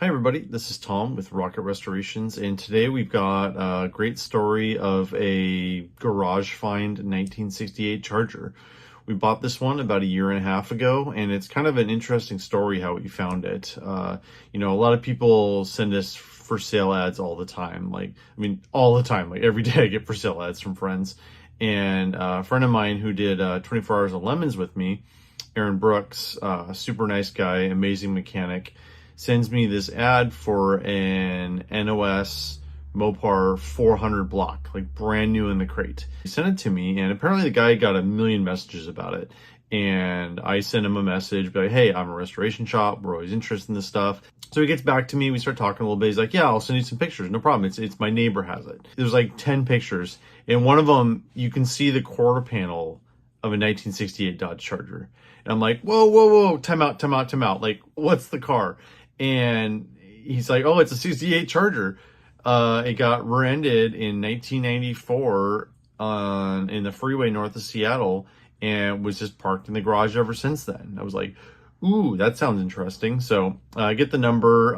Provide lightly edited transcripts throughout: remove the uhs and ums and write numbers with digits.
Hi everybody, this is Tom with Rocket Restorations, and today we've got a great story of a garage find 1968 Charger. We bought this one about a year and a half ago, and it's kind of an interesting story how we found it. A lot of people send us for sale ads all the time. All the time. Like every day I get for sale ads from friends. And a friend of mine who did 24 Hours of Lemons with me, Aaron Brooks, super nice guy, amazing mechanic, sends me this ad for an NOS Mopar 400 block, like brand new in the crate. He sent it to me, and apparently the guy got a million messages about it. And I sent him a message, like, hey, I'm a restoration shop. We're always interested in this stuff. So he gets back to me. We start talking a little bit. He's like, yeah, I'll send you some pictures. No problem. It's my neighbor has it. There's like 10 pictures. And one of them, you can see the quarter panel of a 1968 Dodge Charger. And I'm like, whoa, time out. Like, what's the car? And he's like, oh, it's a 68 Charger. It got rear-ended in 1994 in the freeway north of Seattle and was just parked in the garage ever since then. I was like, ooh, that sounds interesting. So I get the number,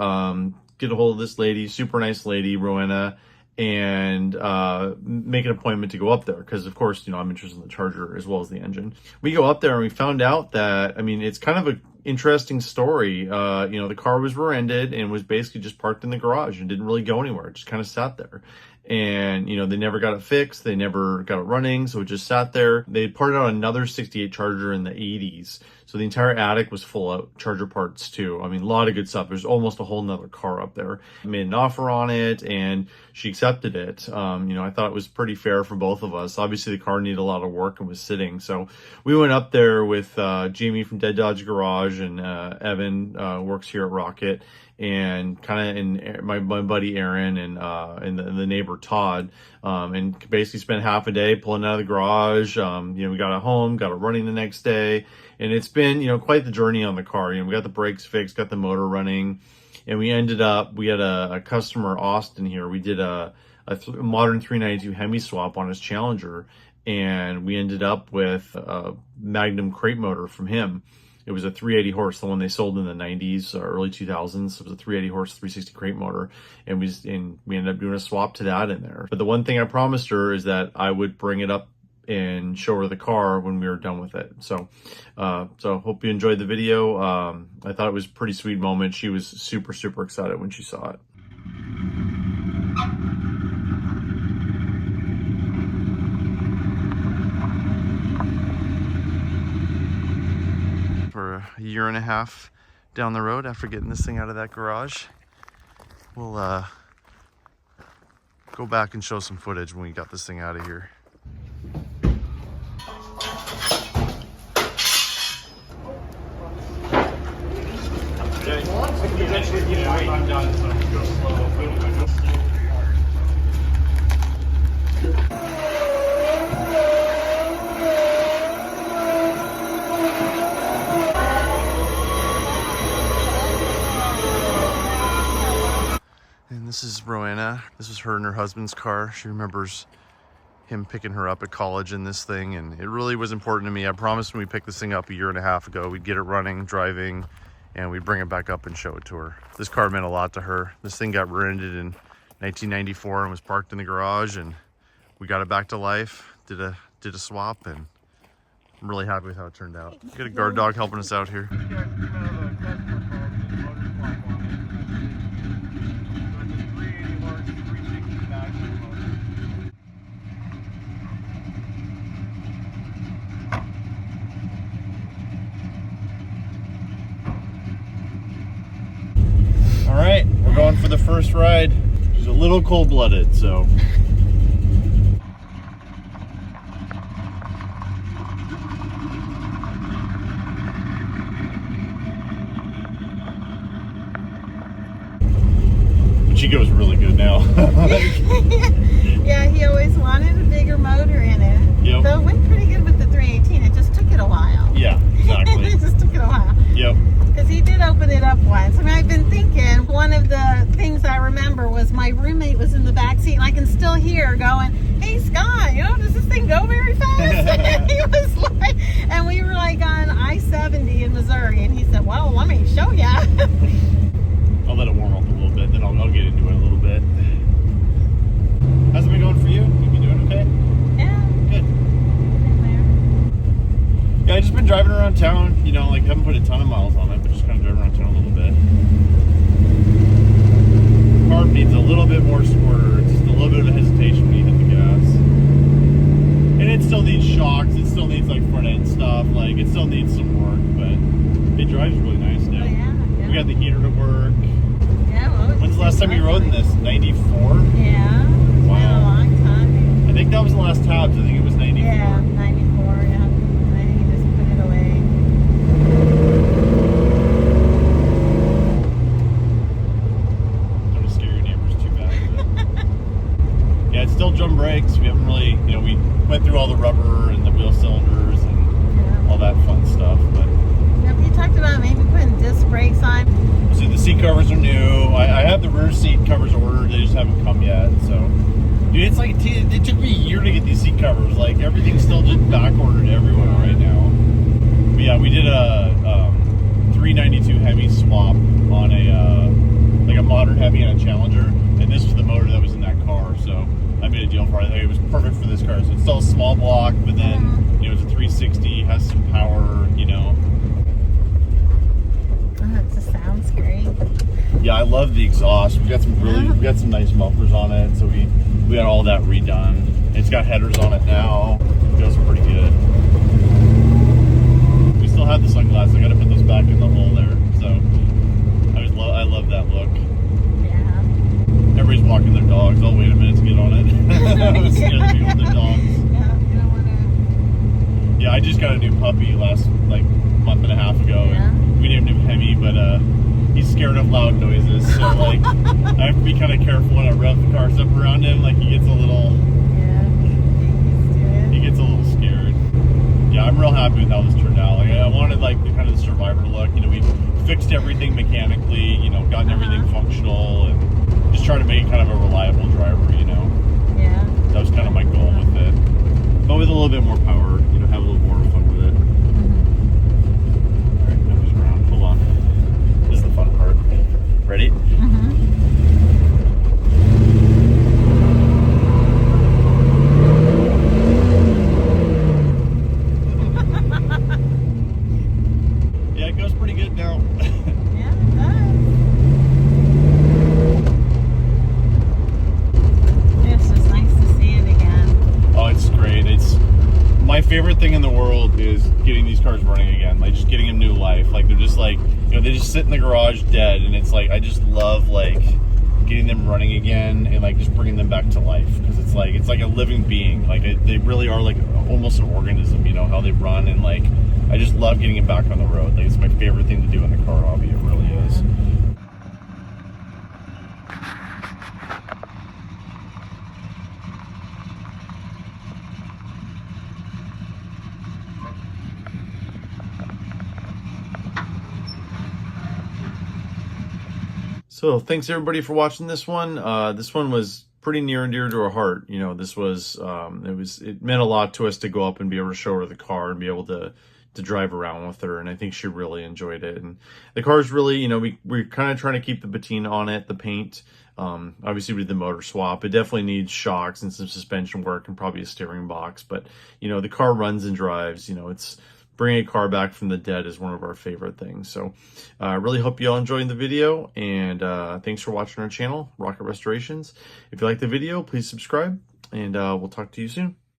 get a hold of this lady, super nice lady, Rowena, and make an appointment to go up there because, of course, I'm interested in the Charger as well as the engine. We go up there and we found out that, it's kind of an interesting story. The car was rear-ended and was basically just parked in the garage and didn't really go anywhere. It just kind of sat there. And, they never got it fixed. They never got it running. So it just sat there. They parted out another 68 Charger in the 80s. So the entire attic was full of Charger parts too. A lot of good stuff. There's almost a whole nother car up there. I made an offer on it and she accepted it. I thought it was pretty fair for both of us. Obviously the car needed a lot of work and was sitting. So we went up there with Jamie from Dead Dodge Garage and Evan works here at Rocket, and my buddy Aaron and the neighbor Todd, and basically spent half a day pulling out of the garage. We got it home, got it running the next day, and it's been quite the journey on the car. We got the brakes fixed, got the motor running, and we had a customer, Austin, here. We did a modern 392 Hemi swap on his Challenger, and we ended up with a Magnum crate motor from him. It was a 380 horse, the one they sold in the 90s, early 2000s. It was a 380 horse, 360 crate motor, and we ended up doing a swap to that in there. But the one thing I promised her is that I would bring it up and show her the car when we were done with it. So hope you enjoyed the video. I thought it was a pretty sweet moment. She was super, super excited when she saw it. For a year and a half down the road after getting this thing out of that garage, we'll go back and show some footage when we got this thing out of here. I'm done, so go slow. And this is Rowena. This was her and her husband's car. She remembers him picking her up at college in this thing, and it really was important to me. I promised when we picked this thing up a year and a half ago, we'd get it running, driving, and we'd bring it back up and show it to her. This car meant a lot to her. This thing got rear-ended in 1994 and was parked in the garage, and we got it back to life, did a swap, and I'm really happy with how it turned out. We got a guard dog helping us out here. All right, we're going for the first ride. She's a little cold-blooded, so. But she goes really good now. Yeah, he always wanted a bigger motor in it. Yep. Though it went pretty good with the 318. It just took it a while. Yeah, exactly. It just took it a while. Yep. Because he did open it up once. I've been thinking, one of the things I remember was my roommate was in the back seat, and I can still hear going, hey, Scott, does this thing go very fast? He was like, and we were like on I-70 in Missouri, and he said, well, let me show ya. I'll let it warm up. around town, you know, like haven't put a ton of miles on it, but just kind of drive around town a little bit. Car needs a little bit more squirter, just a little bit of a hesitation when you hit the gas. And it still needs shocks, it still needs like front end stuff, like it still needs some work, but it drives really nice now. Oh, yeah. We got the heater to work. Yeah, well, when's the last time you rode in this? 94? Yeah. It's wow. been a long time. I think that was the last tabs. I think it was 94. Yeah, 94, yeah. And then you just put it away. Don't want to scare your neighbors too bad. But yeah, it's still drum brakes. We haven't really, you know, we went through all the rubber and the wheel cylinders and all that fun stuff. But yep, you talked about maybe putting disc brakes on. so the seat covers are new. I have the rear seat covers ordered. They just haven't come yet. So, dude, it's like it took me a year to get these seat covers. Like everything's still just back ordered everywhere right now. But yeah, we did a 392 Hemi swap on a like a modern Hemi and a Challenger, and this was the motor that was in that car. So I made a deal for it. I think it was perfect for this car. So it's still a small block, but then you know it's a 360, has some power. You know. It just sounds great. Yeah, I love the exhaust. We got some nice mufflers on it, so we got all that redone. It's got headers on it now. It feels pretty good. We still have the sunglasses. I got to put those back in the hole there. So I love that look. Yeah. Everybody's walking their dogs. I'll wait a minute to get on it. I was scared to be with their dogs. Yeah, you don't want to. Yeah, I just got a new puppy last month and a half ago. Yeah. And we named him Hemi, but he's scared of loud noises, so like I have to be kind of careful when I rev the cars up around him. Like he gets a little scared. Yeah, I'm real happy with how this turned out. Like I wanted like the kind of the survivor look. You know, we fixed everything mechanically. You know, gotten everything functional, and just trying to make it kind of a reliable driver. You know. Yeah. That was kind of my goal with it, but with a little bit more power. You know, have a little more fun with it. All right, nobody's around. Hold on. This is the fun part. Ready? Yeah, it goes pretty good now. Yeah, it does. It's just nice to see it again. Oh, it's great. It's my favorite thing in the world is getting these cars running again. Like just getting them new life. Like they're just like, you know, they just sit in the garage dead, and it's like I just love like getting them running again and like just bringing them back to life, because it's like a living being. Like they really are like almost an organism. You know how they run, and like I just love getting them back on the road. Like it's my favorite thing to do in the car hobby. It really is. So thanks everybody for watching this one. This one was pretty near and dear to our heart. You know, this was, it meant a lot to us to go up and be able to show her the car and be able to drive around with her. And I think she really enjoyed it. And the car's really, you know, we're kind of trying to keep the patina on it, the paint. Obviously we did the motor swap. It definitely needs shocks and some suspension work and probably a steering box. But, you know, the car runs and drives. You know, it's bringing a car back from the dead is one of our favorite things. So I really hope you all enjoyed the video, and thanks for watching our channel, Rocket Restorations. If you like the video, please subscribe, and we'll talk to you soon.